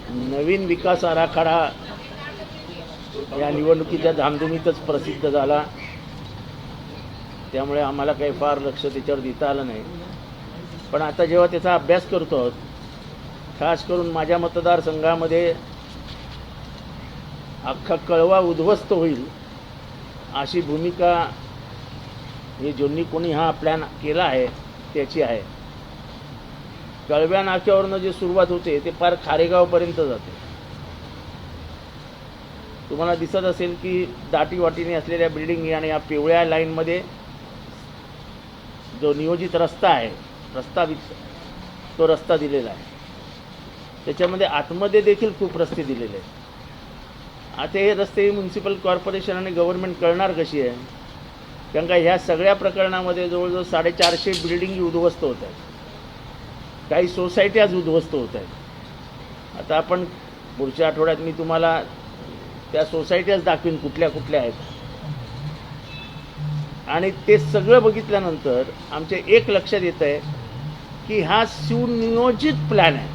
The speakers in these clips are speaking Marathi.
नवीन विकास आराखडा या निवडणुकीच्या धामधुमीतच प्रसिद्ध झाला, त्यामुळे आम्हाला काही फार लक्ष त्याच्यावर देता आलं नाही. पण आता जेव्हा त्याचा अभ्यास करतो, खास करून माझ्या मतदारसंघामध्ये अख्खा कळवा उद्ध्वस्त होईल अशी भूमिका हे ज्यांनी कोणी हा प्लॅन केला आहे त्याची आहे. कळव्या नाक्यावरनं जे सुरुवात होते ते फार खारेगावपर्यंत जाते. तुम्हाला दिसत असेल की दाटीवाटीने असलेल्या बिल्डिंग आणि या पिवळ्या लाईनमध्ये जो नियोजित रस्ता आहे, तो रस्ता दिलेला आहे. त्याच्यामध्ये आतमध्ये देखील खूप रस्ते दिलेले आहेत. आता हे रस्ते म्युन्सिपल कॉर्पोरेशन आणि गव्हर्नमेंट करणार कशी आहे? कारण का ह्या सगळ्या प्रकरणामध्ये जवळजवळ 450 बिल्डिंगी उद्ध्वस्त होत आहेत, काही सोसायटी आज उद्ध्वस्त होत आहेत. आता आपण पुढच्या आठवड्यात मी तुम्हाला त्या सोसायटीज दाखवीन कुठल्या कुठल्या आहेत. आणि ते सगळं बघितल्यानंतर आमच्या एक लक्षात येत आहे की हा सुनियोजित प्लॅन आहे.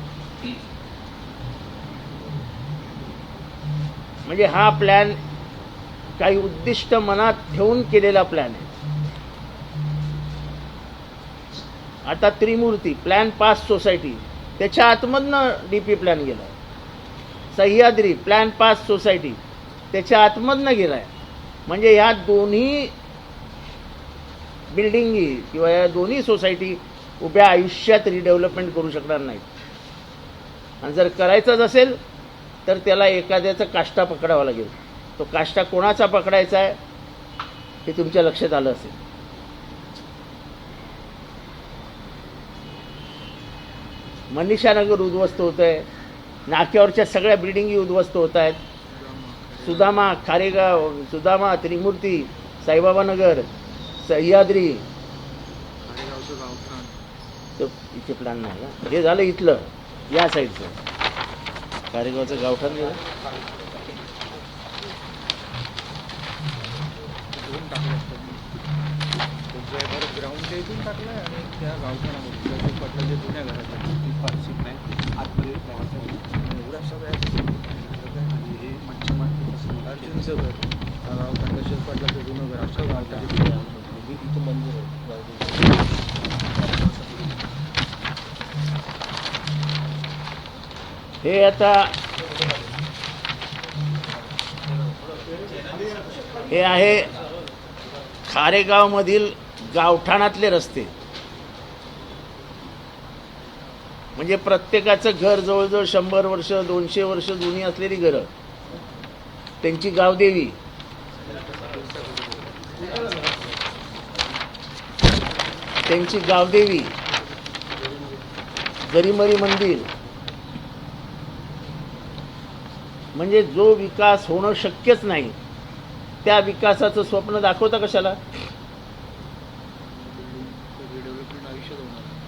म्हणजे हा प्लॅन काही उद्दिष्ट मनात ठेवून केलेला प्लॅन आहे. आता त्रिमूर्ती प्लॅन पास सोसायटी, त्याच्या आतमधनं डीपी प्लॅन गेला. सह्याद्री प्लॅन पास सोसायटी, त्याच्या आतमधनं गेला आहे. म्हणजे ह्या दोन्ही बिल्डिंगी किंवा या दोन्ही सोसायटी उभ्या आयुष्यात रिडेव्हलपमेंट करू शकणार नाहीत. आणि जर करायचंच असेल तर त्याला एखाद्याचा काष्टा पकडावा लागेल. तो काष्टा कोणाचा पकडायचा आहे हे तुमच्या लक्षात आलं असेल. मनीषानगर उद्ध्वस्त होत आहे, नाक्यावरच्या सगळ्या बिल्डिंगी उद्ध्वस्त होत आहेत. सुदामा, खारेगाव, सुदामा, त्रिमूर्ती, साईबाबा नगर, सह्याद्री, तो इथे प्लॅन नाही का? हे झालं इथलं या साईडचं. खारेगावचं गावठाण गेलं. ग्राउंडच्या इथून टाकलं आणि त्या गावठाणामध्ये पटलं जे जुन्या घरात फारशी नाही आतपर्यंत एवढा सगळ्या आणि हे मच्छी मार्केट अर्जुनचं घर गावठाण कशा पटलं जुनं घर असं गावठाण इथं मंदिर आहे. हे आता हे आहे खारेगावमधील गावठाणातले रस्ते. म्हणजे प्रत्येकाचं घर जवळजवळ 100 वर्ष 200 वर्ष जुनी असलेली घरं, त्यांची गावदेवी. त्यांची गावदेवी, गरीमरी मंदिर. म्हणजे जो विकास होणं शक्यच नाही त्या विकासाचं स्वप्न दाखवता कशाला?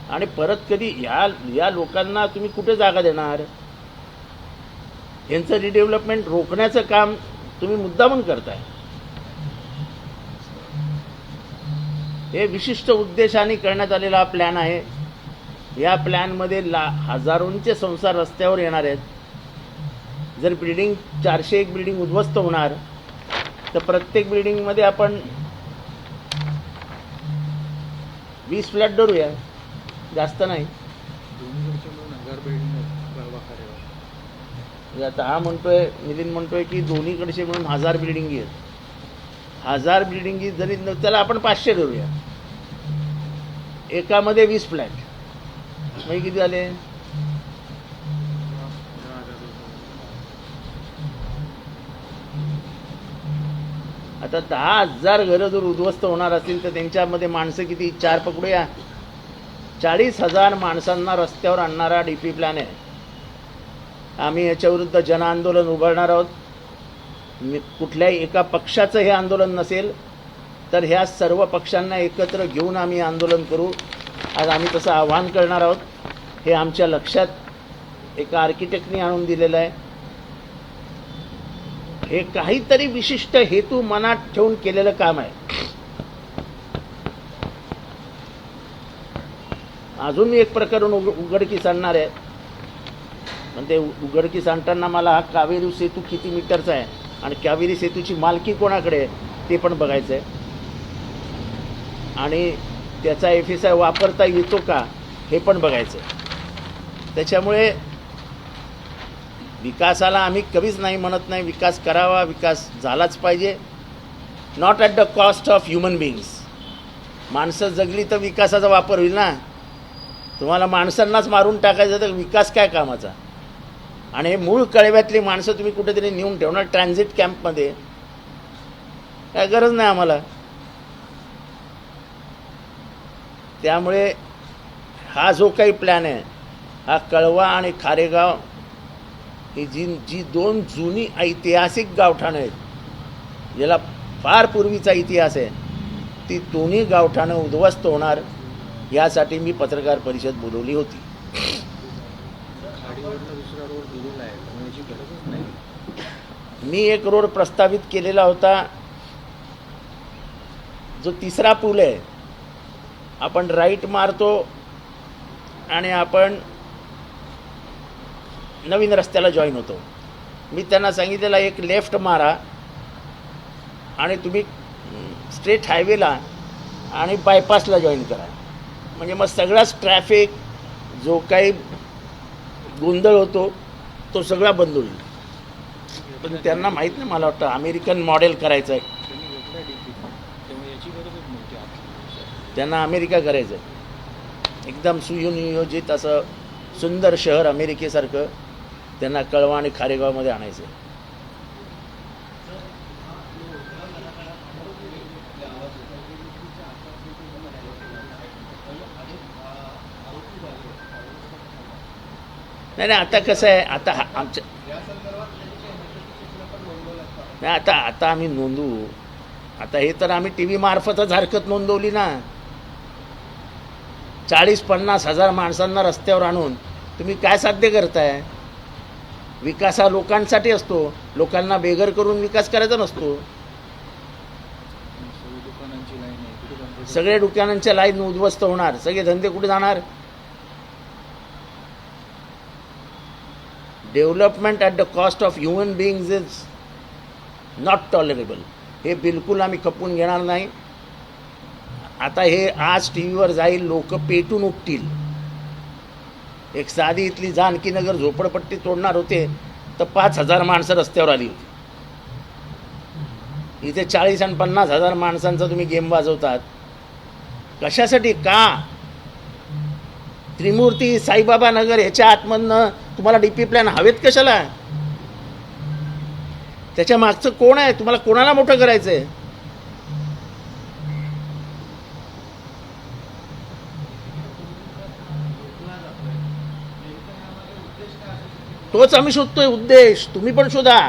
आणि परत कधी या लोकांना तुम्ही कुठे जागा देणार? यांचं रिडेव्हलपमेंट रोखण्याचं काम तुम्ही मुद्दामून करताय. हे विशिष्ट उद्देशाने करण्यात आलेला हा प्लॅन आहे. या प्लॅनमध्ये हजारोंचे संसार रस्त्यावर येणार आहेत. जर 401 बिल्डिंग उद्ध्वस्त होणार तर प्रत्येक बिल्डिंगमध्ये आपण 20 फ्लॅट धरूया, जास्त नाही. आता हा म्हणतोय, नितीन म्हणतोय की दोन्हीकडचे मिळून 1000 बिल्डिंगी आहेत. 1000 बिल्डिंगी जरी त्याला आपण 500 धरूया, एकामध्ये 20 फ्लॅट, म्हणजे किती झाले? आता 10,000 घरं जर उद्ध्वस्त होणार असतील तर त्यांच्यामध्ये माणसं किती? 4 पकडूया, 40,000 माणसांना रस्त्यावर आणणारा डीपी प्लॅन आहे. आम्ही याच्याविरुद्ध जनआंदोलन उभारणार आहोत. कुठल्याही एका पक्षाचं हे आंदोलन नसेल तर ह्या सर्व पक्षांना एकत्र घेऊन आम्ही आंदोलन करू. आज आम्ही तसं आवाहन करणार आहोत. हे आमच्या लक्षात एका आर्किटेक्टनी आणून दिलेलं आहे. हे काहीतरी विशिष्ट हेतू मनात ठेवून केलेलं काम आहे. अजून एक प्रकरण उघडकीस आणणार आहे. पण ते उघडकीस आणताना मला हा कावेरी सेतू किती मीटरचा आहे आणि कावेरी सेतूची मालकी कोणाकडे आहे ते पण बघायचं आहे आणि त्याचा FSI वापरता येतो का हे पण बघायचं आहे. त्याच्यामुळे विकासाला आम्ही कधीच नाही म्हणत नाही, विकास करावा, विकास झालाच पाहिजे, not at the cost of human beings. माणसं जगली तर विकासाचा वापर होईल ना. तुम्हाला माणसांनाच मारून टाकायचं तर विकास काय कामाचा. आणि हे मूळ कळव्यातली माणसं तुम्ही कुठेतरी नेऊन ठेवणार ट्रान्झिट कॅम्पमध्ये, काय गरज नाही आम्हाला. त्यामुळे हा जो काही प्लॅन आहे, हा कळवा आणि खारेगाव ही जी दोन जुनी ऐतिहासिक गावठाणं आहेत, ज्याला फार पूर्वीचा इतिहास आहे, ती दोन्ही गावठाणं उद्ध्वस्त होणार यासाठी मी पत्रकार परिषद बोलवली होती. खाडीवरनं दुसरा रोड दिलेला आहे, त्यामुळे याची गरजच नाही. मी एक रोड प्रस्तावित केलेला होता, जो तिसरा पूल आहे, आपण राईट मारतो आणि आपण नवीन रस्त्याला जॉईन होतो. मी त्यांना सांगितलेला एक लेफ्ट मारा आणि तुम्ही स्ट्रेट हायवेला आणि बायपासला जॉईन करा, म्हणजे मग सगळाच ट्रॅफिक जो काही गोंधळ होतो तो सगळा बंद होईल. पण त्यांना माहीत नाही, मला वाटतं अमेरिकन मॉडेल करायचं आहे, त्यांनी घेतला DP, त्यामुळे याची गरजच नव्हती आता. त्यांना अमेरिका करायचं आहे, एकदम सुनियोजित असं सुंदर शहर अमेरिकेसारखं त्यांना कळवा आणि खारेगावमध्ये आणायचं आहे. नाही नाही, आता कसं आहे, आता आमच्या नाही, आता आम्ही नोंदवू. आता हे तर आम्ही TV मार्फतच हरकत नोंदवली ना. 40-50 हजार माणसांना रस्त्यावर आणून तुम्ही काय साध्य करताय. विकास हा लोकांसाठी असतो, लोकांना बेघर करून विकास करायचा नसतो. सगळी दुकानांची लाईन आहे, कुठे धंदे सगळे दुकानांच्या लाईन उद्ध्वस्त होणार, सगळे धंदे कुठे जाणार. Development at the cost of human beings is not tolerable. हे बिलकुल आम्ही खपवून घेणार नाही. आता हे आज TV वर जाईल, लोक पेटून उठतील. एक साधी इथली जानकीनगर झोपडपट्टी तोडणार होते तर 5,000 माणसं रस्त्यावर आली होती. इथे 40 आणि 50 हजार माणसांचा तुम्ही गेम वाजवतात कशासाठी. का त्रिमूर्ती साईबाबा नगर ह्याच्या आतमधनं तुम्हाला DP प्लॅन हवेत कशाला. त्याच्या मागचं कोण आहे, तुम्हाला कोणाला मोठं करायचं आहे. तोच आम्ही शोधतोय उद्देश, तुम्ही पण शोधा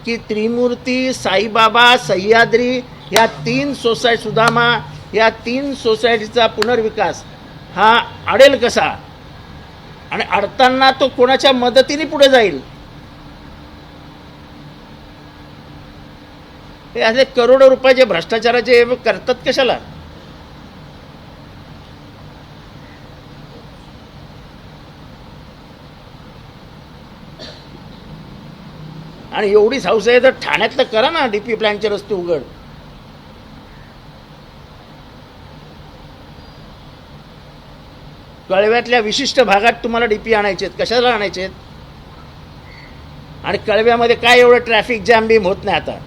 की त्रिमूर्ती, साईबाबा, सह्याद्री या 3 सोसायटी, सुदामा या 3 सोसायटीचा पुनर्विकास हा अडेल कसा आणि अडताना तो कोणाच्या मदतीने पुढे जाईल. हे असे करोडो रुपयाचे भ्रष्टाचाराचे करतात कशाला. आणि एवढीच हौस आहे तर ठाण्यातलं करा ना, DP प्लॅनचे रस्ते उघड. कळव्यातल्या विशिष्ट भागात तुम्हाला DP आणायचे आहेत, कशाला आणायचे आहेत. आणि कळव्यामध्ये काय एवढं ट्रॅफिक जॅम बीम होत नाही. आता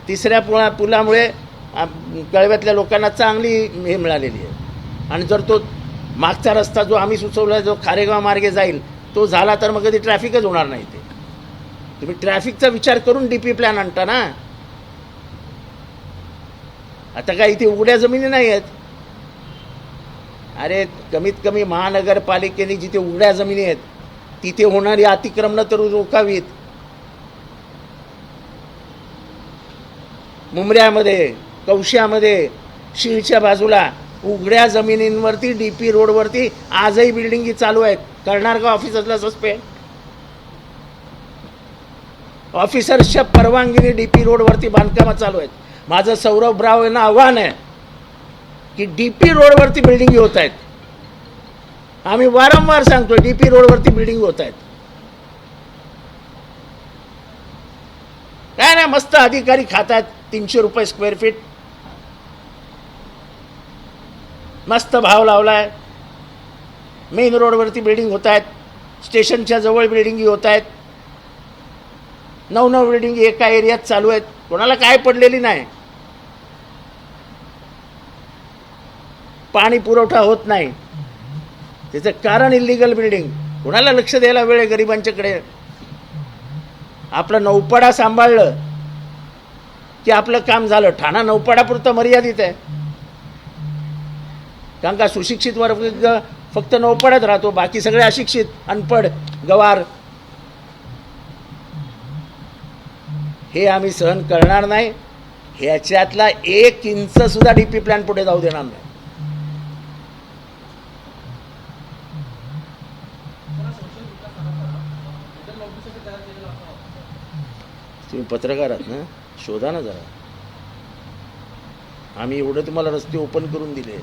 तिसऱ्या पुलामुळे कळव्यातल्या लोकांना चांगली हे मिळालेली आहे. आणि जर तो मागचा रस्ता जो आम्ही सुचवला, जो खारेगाव मार्गे जाईल, तो झाला तर मग कधी ट्रॅफिकच होणार नाही. ते तुम्ही ट्रॅफिकचा विचार करून DP प्लॅन आणता ना. आता काय इथे उघड्या जमिनी नाही आहेत. अरे कमीत कमी महानगरपालिकेने जिथे उघड्या जमिनी आहेत तिथे होणारी अतिक्रमणं तर रोखावीत. मुंबऱ्यामध्ये, कौशामध्ये, शीळच्या बाजूला उघड्या जमिनींवरती DP रोडवरती आजही बिल्डिंगी चालू आहेत. करणार का ऑफिसरला सस्पेंड. ऑफिसर्सच्या परवानगीने DP रोडवरती बांधकामं चालू आहेत. माझं सौरभ राव यांना आव्हान आहे की DP रोडवरती बिल्डिंगी होत आहेत आम्ही वारंवार सांगतो डीपी रोडवरती बिल्डिंग होत आहेत. काय नाही, मस्त अधिकारी खातात 300 रुपये स्क्वेअर फीट, मस्त भाव लावलाय. मेन रोडवरती बिल्डिंग होत आहेत, स्टेशनच्या जवळ बिल्डिंगी होत आहेत, 9 बिल्डिंग एका एरियात चालू आहेत. कोणाला काय पडलेली नाही. पाणी पुरवठा होत नाही, त्याचं कारण इल्लीगल बिल्डिंग. कोणाला लक्ष द्यायला वेळ आहे गरिबांच्याकडे? आपलं नौपाडा सांभाळलं की आपलं काम झालं. ठाणा नौपाडापुरतं मर्यादित आहे, कारण का सुशिक्षित वर्ग फक्त नौपाड्यात राहतो, बाकी सगळे अशिक्षित, अनपढ, गवार. हे आम्ही सहन करणार नाही. ह्याच्यातला 1 इंच सुद्धा डीपी प्लॅन पुढे जाऊ देणार नाही. तुम्ही पत्रकार आहात ना, शोधा ना जरा. आम्ही एवढं तुम्हाला रस्ते ओपन करून दिले,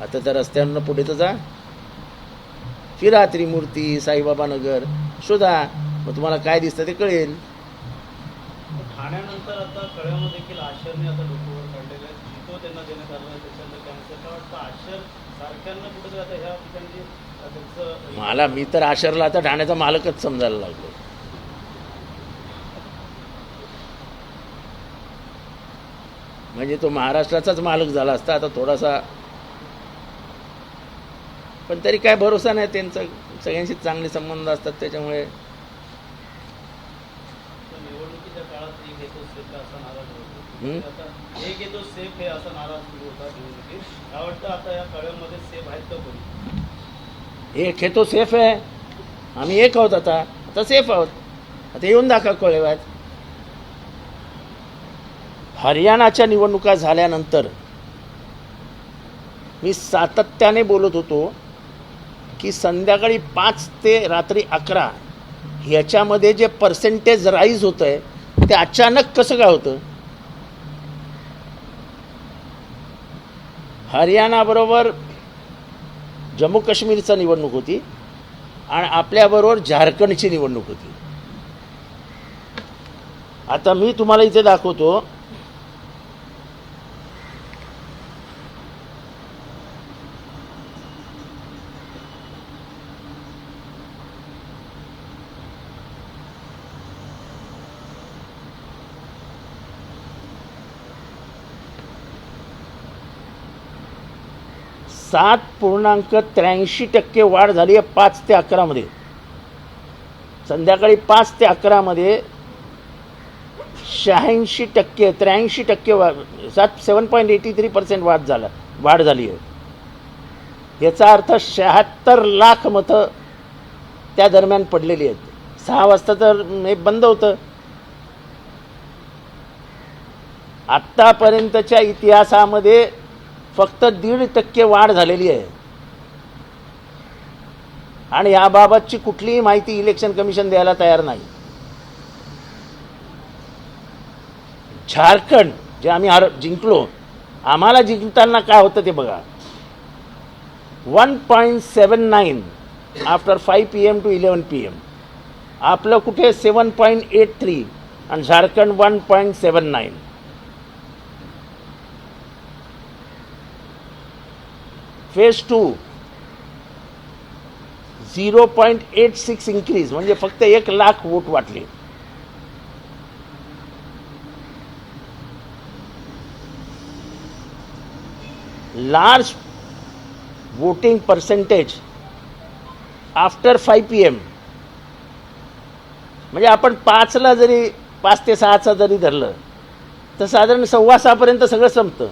आता त्या रस्त्यांना पुढे तर जा, फिरा, त्रिमूर्ती, साईबाबा नगर शोधा, मग तुम्हाला काय दिसतं ते कळेल. ठाण्यानंतर आता कळ्यामध्ये देखील आशरने आता डोकं काढलेलं आहे, तो त्यांना देण्यात आलं आहे. त्याच्यानंतर कॅन्सर काय वाटतं, आशर सारख्यांना कुठेतरी आता ह्या ठिकाणी त्यांचं मी तर आशरला आता ठाण्याचा मालकच समजायला लागलो. म्हणजे तो महाराष्ट्राचाच मालक झाला असता आता थोडासा, पण तरी काय भरोसा नाही त्यांचा. सगळ्यांशी चांगले संबंध असतात, त्याच्यामुळे निवडणुकीच्या काळात एक येतो सेफ असा नाराज होतो. आता एक येतो सेफ हे असा नाराज होता निवडणुकीत. काय वाटतं आता या कळ्यामध्ये सेफ आहेत का कोणी? एक हे तो सेफ आहे, आम्ही एक आहोत, आता सेफ आहोत. आता येऊन दाखवा कळवायत. हरियाणाच्या निवडणुका झाल्यानंतर मी सातत्याने बोलत होतो की संध्याकाळी 5 ते रात्री 11 ह्याच्यामध्ये जे पर्सेंटेज राईज होतं आहे ते अचानक कसं काय होतं. हरियाणाबरोबर जम्मू काश्मीरची निवडणूक होती आणि आपल्याबरोबर झारखंडची निवडणूक होती. आता मी तुम्हाला इथे दाखवतो. ,83% वाढ झाली आहे 5 ते 11 मध्ये. संध्याकाळी 5 ते 11 मध्ये 86%, 83% वाढ, 7.83% वाढ झाली आहे. याचा अर्थ 76 लाख मतं त्या दरम्यान पडलेली आहेत. 6 वाजता तर हे बंद होतं. आत्तापर्यंतच्या इतिहासामध्ये फक्त 1.5% वाढ झालेली आहे आणि याबाबतची कुठलीही माहिती इलेक्शन कमिशन द्यायला तयार नाही. झारखंड जे आम्ही जिंकलो, आम्हाला जिंकताना काय होतं ते बघा. 1.79 आफ्टर 5 PM to 11 PM. आपलं कुठे 7.83 आणि झारखंड 1.79. फेज 2 0.86 इन्क्रीज, म्हणजे फक्त 1 लाख वोट वाटले. Large voting percentage after 5 PM, म्हणजे आपण 5ला जरी 5 ते 6चा जरी धरलं तर साधारण 6:15 पर्यंत सगळं संपतं.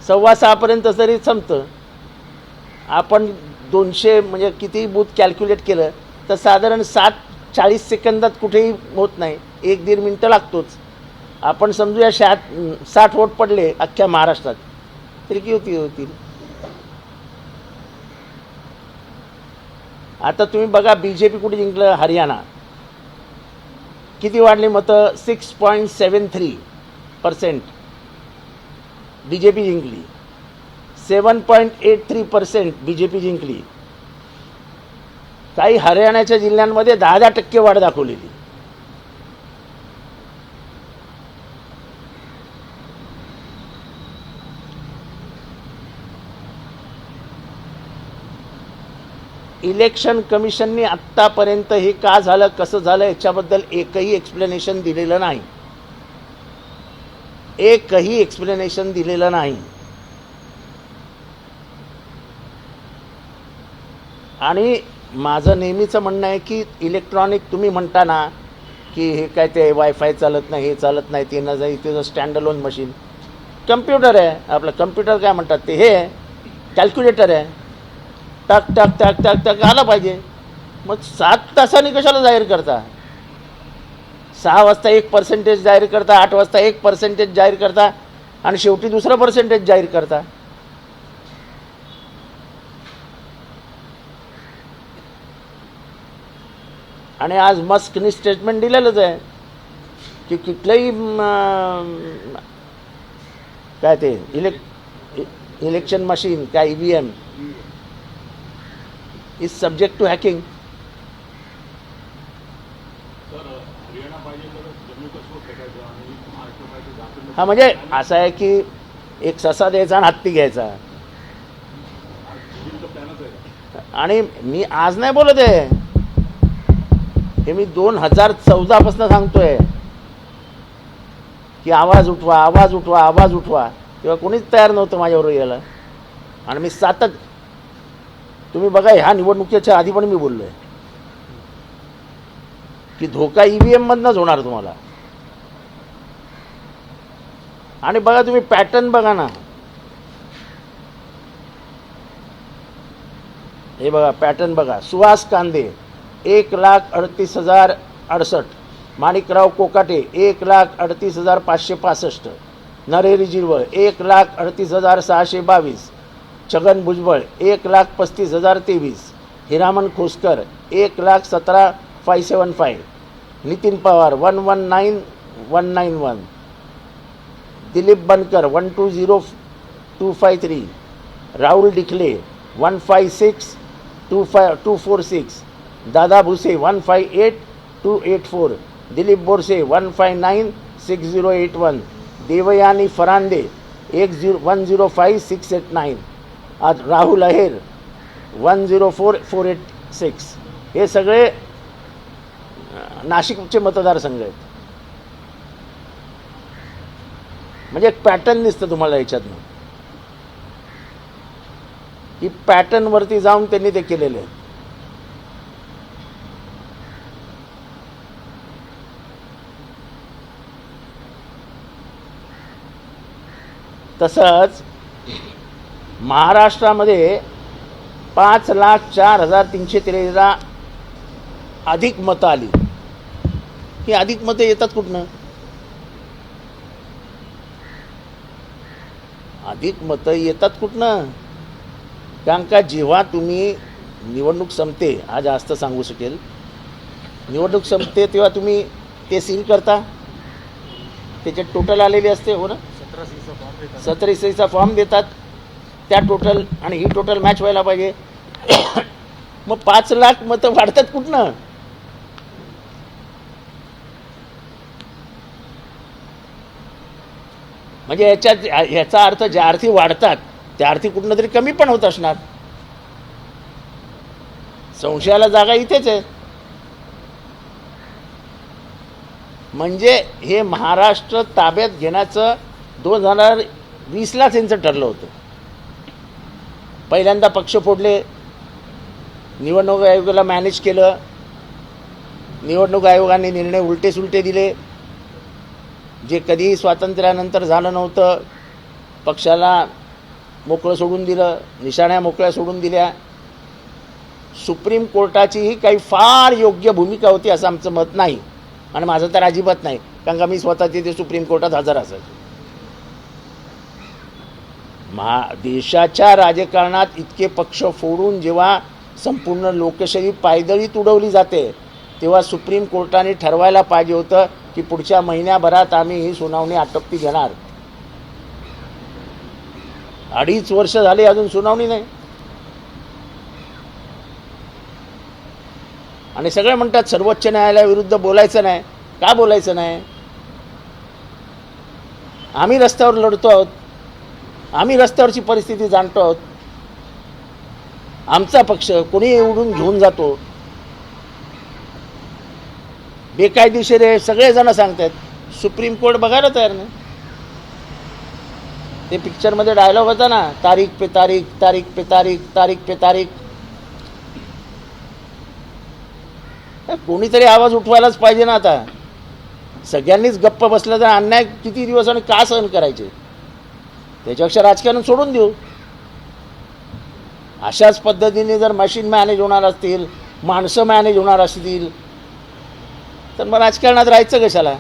6:15 पर्यंत जरी संपतं. आपण 200 म्हणजे किती बूथ कॅल्क्युलेट केलं तर साधारण 7:40 सेकंदात कुठेही होत नाही, 1-1.5 मिनटं लागतोच. आपण समजूया 60 वोट पडले अख्ख्या महाराष्ट्रात, तरी किती होतील. आता तुम्ही बघा BJP कुठे जिंकलं, हरियाणा. किती वाढली मतं, 6.73% BJP जिंकली. 7.83% BJP जिंकली. काही हरियाणाच्या जिल्ह्यांमध्ये 10% वाढ दाखवलेली. इलेक्शन कमिशनने आत्तापर्यंत हे का झालं, कसं झालं, याच्याबद्दल एकही एक्सप्लेनेशन दिलेलं नाही. एकही एक्सप्लेनेशन दिलेलं नाही. आणि माझं नेहमीचं म्हणणं आहे की इलेक्ट्रॉनिक, तुम्ही म्हणता ना की हे काय ते वायफाय चालत नाही, हे चालत नाही, ते न जाई, ते स्टँड अलोन मशीन, कम्प्युटर आहे आपलं. कम्प्युटर काय म्हणतात ते, हे कॅल्क्युलेटर आहे. टक टक टक टक टक आलं पाहिजे. मग 7 तासांनी कशाला जाहीर करता? 6 वाजता 1% जाहीर करता, 8 वाजता 1% जाहीर करता, आणि शेवटी दुसरा पर्सेंटेज जाहीर करता. आणि आज मस्कनी स्टेटमेंट दिलेलंच आहे की कुठलंही काय ते इलेक्शन मशीन काय EVM is subject to hacking. हा, म्हणजे असं आहे की एक ससा द्यायचा आणि हत्ती घ्यायचा. आणि मी आज नाही बोलत आहे, हे मी 2014 पासून सांगतोय की आवाज उठवा, आवाज उठवा, आवाज उठवा. तेव्हा कोणीच तयार नव्हतं माझ्याबरोबर यायला. आणि मी तुम्ही बघा, ह्या निवडणुकीच्या आधी पण मी बोललोय की धोका EVM मधनंच होणार तुम्हाला. आणि बघा तुम्ही पॅटर्न बघा ना, हे बघा पॅटर्न बघा. सुहास कांदे 1,38,068. माणिकराव कोकाटे 1,38,565. नरहरी झिरवळ 1,38,622. छगन भुजबळ 1,35,023. हिरामन खोसकर 1,17,575. नितीन पवार 119,191. दिलीप बनकर 120,253. राहुल डिखले 156,246. दादा भुसे 158,284. दिलीप बोरसे 159,6081. देवयानी फरांदे 105,689. आज राहुल अहेर 104,486. हे सगळे नाशिकचे मतदारसंघ आहेत. म्हणजे एक पॅटर्न दिसतं तुम्हाला याच्यातनं, की पॅटर्नवरती जाऊन त्यांनी ते केलेले आहेत. तसंच महाराष्ट्रामध्ये 5,04,313 अधिक मतं आली. ही अधिक मतं येतात कुठनं? अधिक मतं येतात कुठनं? कारण का जेव्हा तुम्ही निवडणूक संपते, हा जास्त सांगू शकेल, निवडणूक संपते तेव्हा तुम्ही ते सील करता, त्याच्यात टोटल आलेली असते, हो ना, 17 फॉर्म देतात, त्या टोटल आणि ही टोटल मॅच व्हायला पाहिजे. मग 5 लाख मतं वाढतात कुठनं? म्हणजे याचा अर्थ ज्या अर्थी वाढतात त्या अर्थी कुठनं तरी कमी पण होत असणार. संशयाला जागा इथेच आहे. म्हणजे हे महाराष्ट्र ताब्यात घेण्याचं 2020ला त्यांचं ठरलं होतं. पहिल्यांदा पक्ष फोडले, निवडणूक आयोगाला मॅनेज केलं, निवडणूक आयोगाने निर्णय उलटे सुलटे दिले, जे कधीही स्वातंत्र्यानंतर झालं नव्हतं. पक्षाला मोकळं सोडून दिलं, निशाण्या मोकळ्या सोडून दिल्या. सुप्रीम कोर्टाचीही काही फार योग्य भूमिका होती असं आमचं मत नाही, आणि माझं तर अजिबात नाही, कारण का मी स्वतः तिथे सुप्रीम कोर्टात हजर असायचो. देशाच्या राजकारणात इतके पक्ष फोडून जेव्हा संपूर्ण लोकशाही पायदळीत उडवली जाते, तेव्हा सुप्रीम कोर्टाने ठरवायला पाहिजे होतं की पुढच्या महिन्याभरात आम्ही ही सुनावणी आटोपती घेणार. 2.5 वर्ष झाले अजून सुनावणी नाही. आणि सगळे म्हणतात सर्वोच्च न्यायालयाविरुद्ध बोलायचं नाही. का बोलायचं नाही? आम्ही रस्त्यावर लढतो आहोत, आम्ही रस्त्यावरची परिस्थिती जाणतो आहोत. आमचा पक्ष कोणी उडून घेऊन जातो, बेकायदेशीर आहे सगळेजण सांगतात. सुप्रीम कोर्ट बघायला तयार नाही. ते पिक्चरमध्ये डायलॉग होता ना, तारीख पे तारीख, तारीख पे तारीख, तारीख पे तारीख. कोणीतरी आवाज उठवायलाच पाहिजे ना. आता सगळ्यांनीच गप्प बसलं तर अन्याय किती दिवस आणि का सहन करायचे? त्याच्यापेक्षा राजकारण सोडून देऊ. अशाच पद्धतीने जर मशीन मॅनेज होणार असतील, माणसं मॅनेज होणार असतील, तर मग राजकारणात राहायचं कशाला?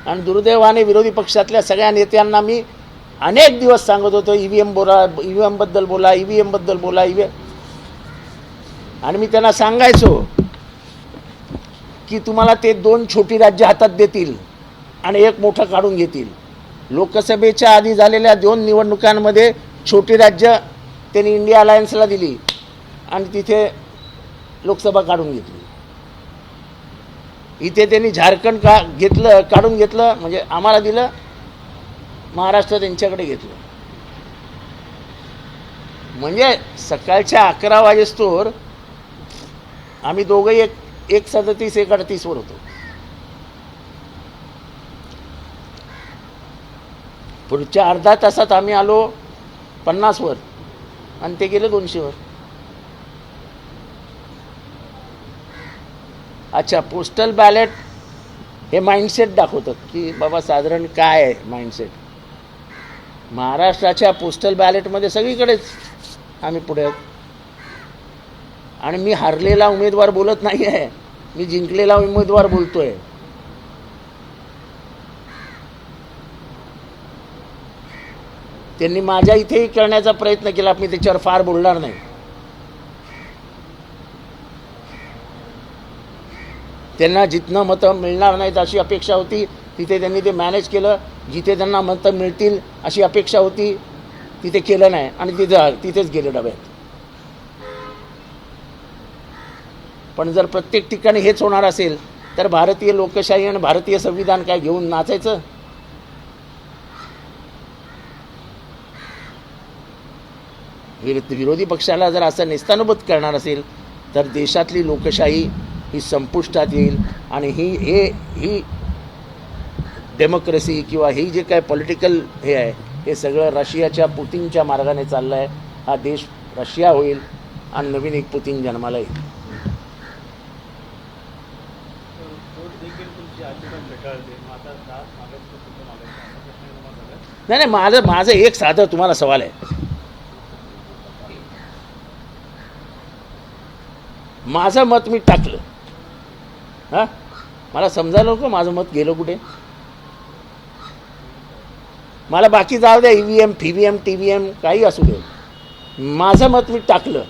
आणि दुर्दैवाने विरोधी पक्षातल्या सगळ्या नेत्यांना मी अनेक दिवस सांगत होतो, ईव्हीएम बोला, ईव्हीएम बद्दल बोला, ईव्हीएम बद्दल बोला, ईव्हीएम. आणि मी त्यांना सांगायचो की तुम्हाला ते 2 छोटी राज्य हातात देतील आणि 1 मोठं काढून घेतील. लोकसभेच्या आधी झालेल्या 2 निवडणुकांमध्ये छोटी राज्य त्यांनी इंडिया अलायन्सला दिली आणि तिथे लोकसभा काढून घेतली. इथे त्यांनी झारखंड काढून घेतलं, म्हणजे आम्हाला दिलं, महाराष्ट्र त्यांच्याकडे घेतलं. म्हणजे सकाळच्या 11 वाजेस्तोवर आम्ही दोघंही 1:37 1:38 वर होतो. पुढच्या अर्धा तासात आम्ही आलो 50 वर आणि ते गेले 200 वर. अच्छा, पोस्टल बॅलेट हे माइंडसेट दाखवतात की बाबा साधारण काय आहे माइंडसेट. महाराष्ट्राच्या पोस्टल बॅलेटमध्ये सगळीकडेच आम्ही पुढे आहोत. आणि मी हारलेला उमेदवार बोलत नाही आहे, मी जिंकलेला उमेदवार बोलतोय. त्यांनी माझ्या इथेही करण्याचा प्रयत्न केला, मी त्याच्यावर फार बोलणार नाही. त्यांना जिथनं मतं मिळणार नाहीत अशी अपेक्षा होती, तिथे त्यांनी ते मॅनेज केलं. जिथे त्यांना मतं मिळतील अशी अपेक्षा होती, तिथे केलं नाही आणि तिथेच गेले डब्यात. पण जर प्रत्येक ठिकाणी हेच होणार असेल तर भारतीय लोकशाही आणि भारतीय संविधान काय घेऊन नाचायचं? विरोधी पक्षाला जर असं नेस्तानुबत करणार असेल तर देशातली लोकशाही ही संपुष्टात येईल. आणि ही डेमोक्रेसी किंवा ही जे काय पॉलिटिकल हे आहे, हे सगळं रशियाच्या पुतिनच्या मार्गाने चाललं आहे. हा देश रशिया होईल आणि नवीन एक पुतिन जन्माला येईल. नाही, माझं एक साधं तुम्हाला सवाल आहे. माझं मत मी टाकलं, हां, मला समजायला नको माझं मत गेलं कुठे. मला बाकी जाऊ द्या, ईव्हीएम फीव्हीएम टीव्हीएम काही असू दे, माझं मत मी टाकलं,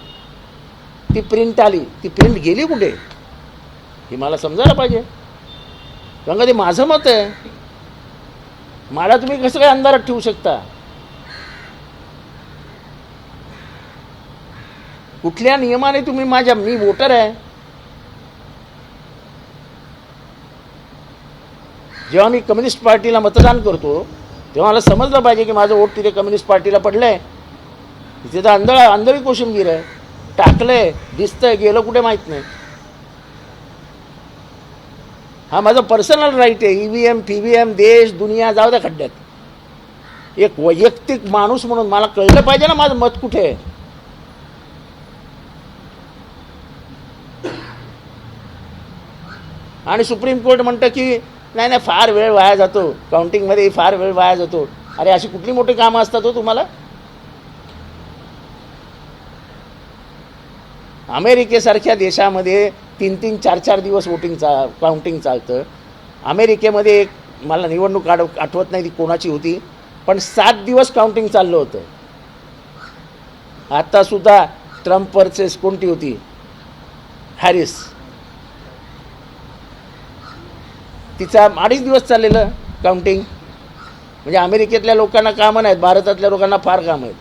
ती प्रिंट आली, ती प्रिंट गेली कुठे हे मला समजायला पाहिजे. कारण ते माझं मत आहे, मला तुम्ही कसं काय अंधारात ठेवू शकता? कुठल्या नियमाने तुम्ही मी वोटर आहे. जेव्हा मी कम्युनिस्ट पार्टीला मतदान करतो तेव्हा मला समजलं पाहिजे की माझं वोट तिथे कम्युनिस्ट पार्टीला पडलंय. तिथे तर आंधळी कोशिंबीर आहे. टाकलंय, दिसतंय, गेलं कुठे माहीत नाही. हा माझा पर्सनल राईट आहे. ईव्हीएम फीव्हीएम देश दुनिया जाऊ द्या खड्ड्यात. एक वैयक्तिक माणूस म्हणून मला कळलं पाहिजे ना माझं मत कुठे आहे. आणि सुप्रीम कोर्ट म्हणतं की नाही फार वेळ वाया जातो, काउंटिंगमध्ये फार वेळ वाया जातो. अरे अशी कुठली मोठी कामं असतात हो तुम्हाला? अमेरिकेसारख्या देशामध्ये 3-3, 4-4 दिवस काउंटिंग चालतं. अमेरिकेमध्ये एक मला निवडणूक आठवत नाही ती कोणाची होती, पण 7 दिवस काउंटिंग चाललं होतं. आत्तासुद्धा ट्रम्प वर्सेस कोणती होती, हॅरिस, तिचा 2.5 दिवस चाललेलं काउंटिंग. म्हणजे अमेरिकेतल्या लोकांना कामं नाहीत, भारतातल्या लोकांना फार कामं आहेत.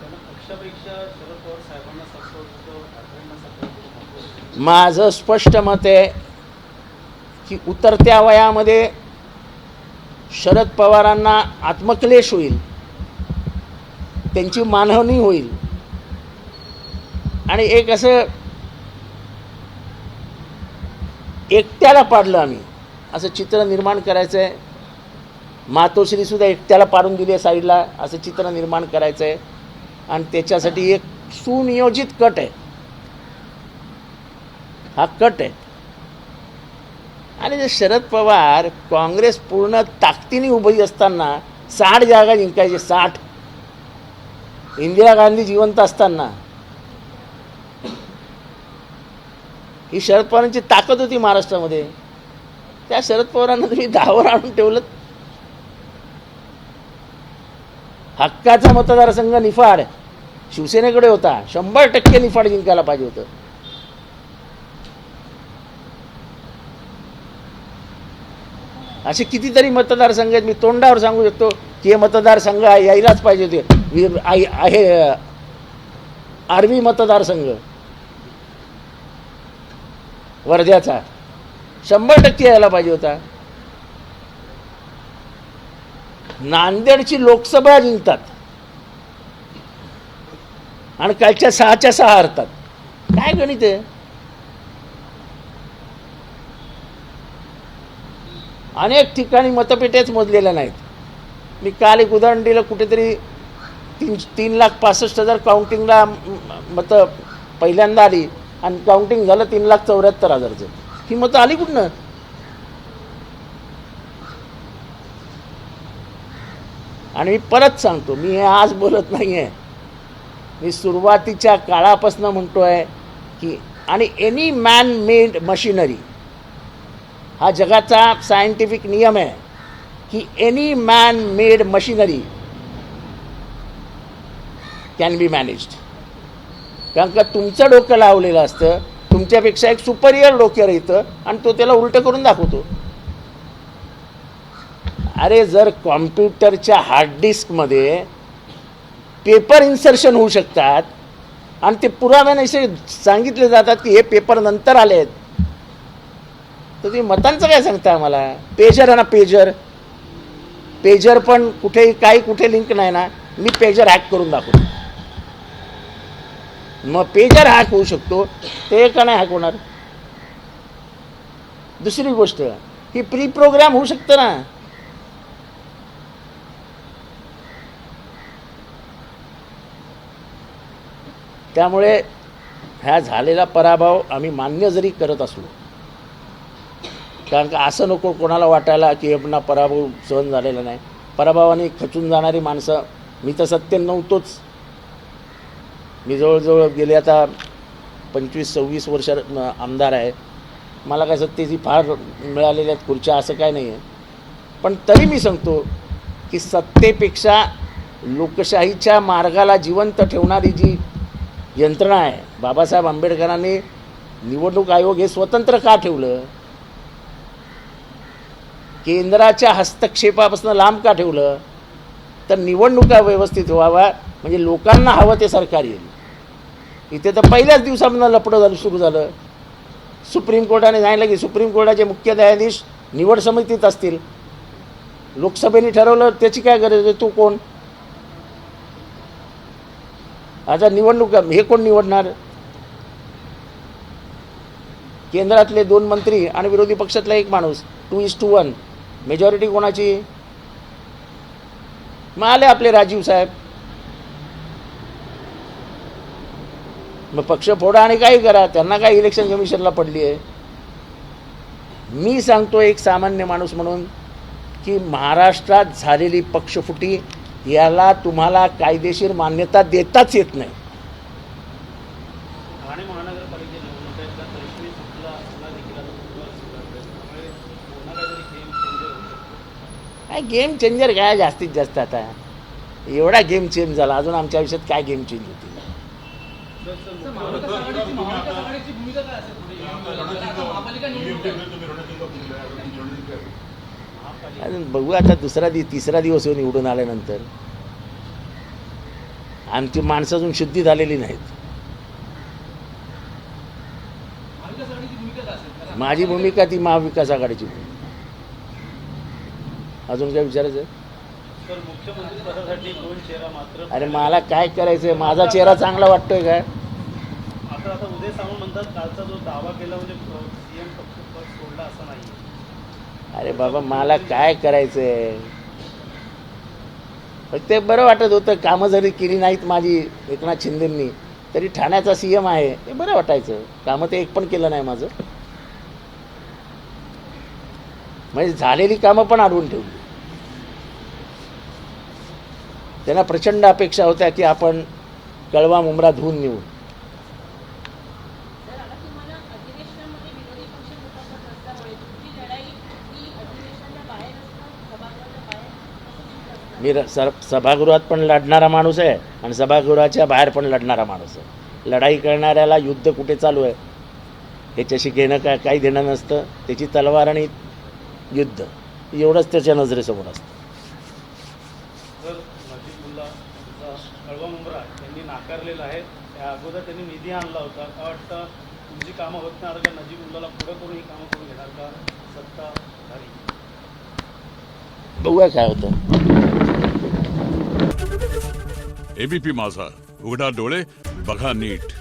त्यांना पक्षापेक्षा शरद पवार साहेबांना सपोर्ट होतो, ठाकरेंना सपोर्ट होतो. माझं स्पष्ट मत आहे की उतरत्या वयामध्ये शरद पवारांना आत्मक्लेश होईल, त्यांची मानहानी होईल आणि एक असं एकट्याला पाडलं आम्ही असं चित्र निर्माण करायचं आहे. मातोश्रीसुद्धा एकट्याला पाडून दिली आहे साईडला, असं चित्र निर्माण करायचं आहे. आणि त्याच्यासाठी एक सुनियोजित कट आहे, हा कट आहे. आणि जे शरद पवार काँग्रेस पूर्ण ताकदीने उभी असताना 60 जागा जिंकायचे, 60, इंदिरा गांधी जिवंत असताना, ही शरद पवारांची ताकद होती महाराष्ट्रामध्ये. त्या शरद पवारांना तुम्ही 10वर आणून ठेवलं. हक्काचा मतदारसंघ निफाड शिवसेनेकडे होता, 100% निफाड जिंकायला पाहिजे होतं. असे कितीतरी मतदारसंघ आहेत, मी तोंडावर सांगू शकतो की हे मतदारसंघ यायलाच पाहिजे होते. आहे आर्वी मतदारसंघ वर्ध्याचा 100% यायला पाहिजे होता. नांदेडची लोकसभा जिंकतात आणि कालच्या 6च्या 6 हरतात. काय गणित आहे? अनेक ठिकाणी मतपेट्याच मोजलेल्या नाहीत. मी काल एक उदाहरण दिलं, कुठेतरी 3,65,000 काउंटिंगला मतं पहिल्यांदा आली आणि काउंटिंग झालं 3,74,000. ही मतं आली कुठनं? आणि मी परत सांगतो, मी हे आज बोलत नाही आहे, मी सुरुवातीच्या काळापासून म्हणतो आहे की आणि एनी मॅन मेड मशिनरी, हा जगाचा सायंटिफिक नियम आहे की any man made machinery can be managed. कारण का तुमचं डोकं लावलेलं असतं, तुमच्यापेक्षा एक सुपरियर डोक्यावर येतं आणि तो त्याला उलटं करून दाखवतो. अरे जर कॉम्प्युटरच्या हार्ड डिस्कमध्ये पेपर इन्सर्शन होऊ शकतात आणि ते पुराव्याने असे सांगितले जातात की हे पेपर नंतर आले आहेत, तर तुम्ही मतांचं काय सांगता आम्हाला? पेजर आहे ना, पेजर पण कुठेही काही कुठे लिंक नाही ना, मी पेजर हॅक करून दाखवतो. मग पेजर हॅक होऊ शकतो, ते का नाही हॅक होणार? दुसरी गोष्ट, ही प्री प्रोग्राम होऊ शकतं ना. त्यामुळे ह्या झालेला पराभव आम्ही मान्य जरी करत असलो, कारण का असं नको कोणाला वाटायला की आपला पराभव सहन झालेला नाही. पराभवाने खचून जाणारी माणसं, मी तर सत्य नव्हतोच. मी जवळजवळ गेले आता 25-26 वर्ष आमदार आहे. मला काय सत्तेची फार मिळालेल्या आहेत खुर्च्या, असं काय नाही आहे. पण तरी मी सांगतो की सत्तेपेक्षा लोकशाहीच्या मार्गाला जिवंत ठेवणारी जी यंत्रणा आहे, बाबासाहेब आंबेडकरांनी निवडणूक आयोग हे स्वतंत्र का ठेवलं? केंद्राच्या हस्तक्षेपापासून लांब का ठेवलं? तर निवडणुका व्यवस्थित व्हावा, म्हणजे लोकांना हवं ते सरकार येईल. इथे तर पहिल्याच दिवसापासून लपडं सुरू झालं. सुप्रीम कोर्टाने सांगितलं की सुप्रीम कोर्टाचे मुख्य न्यायाधीश निवड समितीत असतील. लोकसभेने ठरवलं, त्याची काय गरज आहे? तू कोण? आता निवडणूक हे कोण निवडणार? केंद्रातले 2 मंत्री आणि विरोधी पक्षातला 1 माणूस, 2:1. मेजॉरिटी कोणाची? मग आले आपले राजीव साहेब. मग पक्ष फोडा आणि काही करा, त्यांना काय इलेक्शन कमिशनला पडली आहे? मी सांगतो एक सामान्य माणूस म्हणून की महाराष्ट्रात झालेली पक्षफुटी याला तुम्हाला कायदेशीर मान्यता देताच येत नाही. ठाणे महानगरपालिका निवडणुकीचा तरीही सुटला असला देखील आता पुन्हा सुरू आहे. त्यामुळे पुन्हा काहीतरी गेम चेंजर होऊ शकतो. काय गेम चेंजर काय जास्तीत जास्त? आता एवढा गेम चेंज झाला, अजून आमच्या आयुष्यात काय गेम चेंज होती? अजून बघू आता तिसरा दिवस येऊन निवडून आल्यानंतर. आमची माणसं अजून शुद्धी झालेली नाहीत. माझी भूमिका ती महाविकास आघाडीची भूमिका. अजून काय विचारायचं आहे? तर मुख्यमंत्री पदासाठी 2 चेहरा मात्र. अरे मला काय करायचंय? माझा चेहरा चांगला वाटतोय काय? आता उदय सामंत म्हणतात कालचा जो दावा केला म्हणजे सीएम पद सोडला असं नाही. अरे बाबा मला काय करायचंय? ते बरं वाटत होतं. कामं जरी केली नाहीत माझी एकनाथ शिंदेंनी तरी ठाण्याचा सीएम आहे ते बरं वाटायचं. कामं ते एक पण केलं नाही माझं. म्हणजे झालेली कामं पण अडवून ठेवली. त्यांना प्रचंड अपेक्षा होत्या की आपण कळवा मुंबरा धुवून नेऊ. मी सभागृहात पण लढणारा माणूस आहे आणि सभागृहाच्या बाहेर पण लढणारा माणूस आहे. लढाई करणाऱ्याला युद्ध कुठे चालू आहे ह्याच्याशी घेणं काही देणं नसतं. त्याची तलवार आणि युद्ध एवढंच त्याच्या नजरेसमोर असतं. जर नजीबुल्ला कळवा मुंब्रा यांनी नाकारलेलं आहे. त्या अगोदर त्यांनी निधी आणला होता. का वाटतं तुमची कामं होत नाही का? नजीबुल्लाला पुढं करून ही कामं करून घेणार का सत्ताधारी? बघूया काय होतं. एबीपी माझा, उघडा डोळे बघा नीट.